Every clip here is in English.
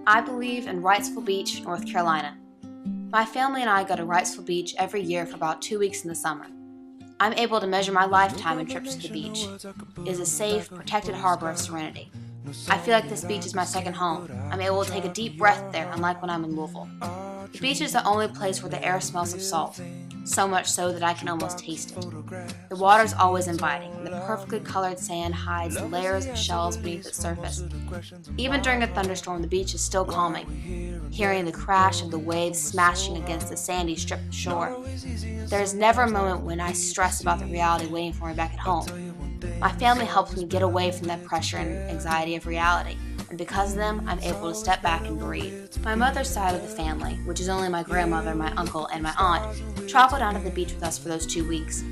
I believe in Wrightsville Beach, North Carolina. My family and I go to Wrightsville Beach every year for about 2 weeks in the summer. I'm able to measure my lifetime in trips to the beach. It is a safe, protected harbor of serenity. I feel like this beach is my second home. I'm able to take a deep breath there, unlike when I'm in Louisville. The beach is the only place where the air smells of salt, so much so that I can almost taste it. The water is always inviting, and the perfectly colored sand hides layers of shells beneath its surface. Even during a thunderstorm, the beach is still calming, hearing the crash of the waves smashing against the sandy strip of shore. There is never a moment when I stress about the reality waiting for me back at home. My family helps me get away from that pressure and anxiety of reality, and because of them, I'm able to step back and breathe. My mother's side of the family, which is only my grandmother, my uncle, and my aunt, traveled down to the beach with us for those 2 weeks.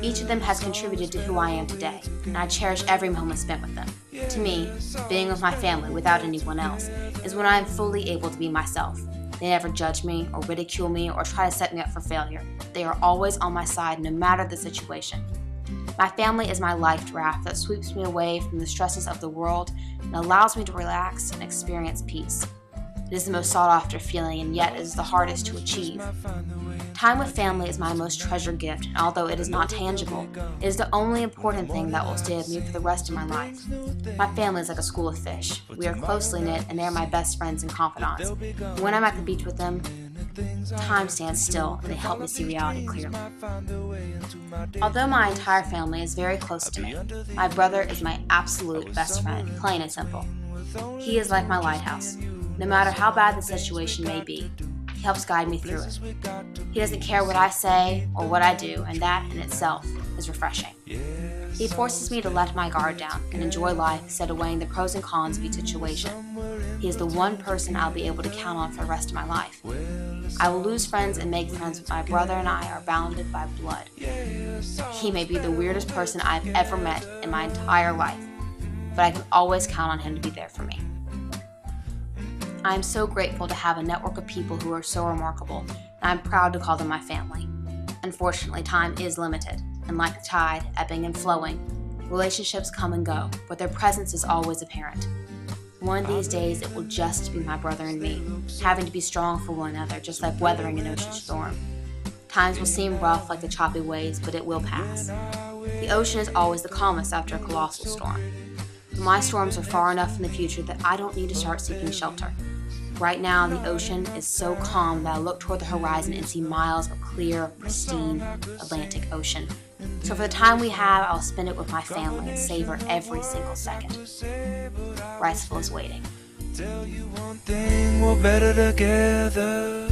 Each of them has contributed to who I am today, and I cherish every moment spent with them. To me, being with my family without anyone else is when I am fully able to be myself. They never judge me or ridicule me or try to set me up for failure. They are always on my side no matter the situation. My family is my life raft that sweeps me away from the stresses of the world and allows me to relax and experience peace. It is the most sought-after feeling, and yet it is the hardest to achieve. Time with family is my most treasured gift, and although it is not tangible, it is the only important thing that will stay with me for the rest of my life. My family is like a school of fish. We are closely knit, and they are my best friends and confidants. When I'm at the beach with them, time stands still, and they help me see reality clearly. Although my entire family is very close to me, my brother is my absolute best friend, plain and simple. He is like my lighthouse. No matter how bad the situation may be, he helps guide me through it. He doesn't care what I say or what I do, and that in itself is refreshing. He forces me to let my guard down and enjoy life instead of weighing the pros and cons of each situation. He is the one person I'll be able to count on for the rest of my life. I will lose friends and make friends, but my brother and I are bounded by blood. He may be the weirdest person I've ever met in my entire life, but I can always count on him to be there for me. I am so grateful to have a network of people who are so remarkable, and I'm proud to call them my family. Unfortunately, time is limited, and like the tide, ebbing and flowing, relationships come and go, but their presence is always apparent. One of these days, it will just be my brother and me, having to be strong for one another, just like weathering an ocean storm. Times will seem rough like the choppy waves, but it will pass. The ocean is always the calmest after a colossal storm. But my storms are far enough in the future that I don't need to start seeking shelter. Right now, the ocean is so calm that I look toward the horizon and see miles of clear, pristine Atlantic Ocean. So for the time we have, I'll spend it with my family and savor every single second. Wrightsville is waiting. Tell you one thing, we're better together.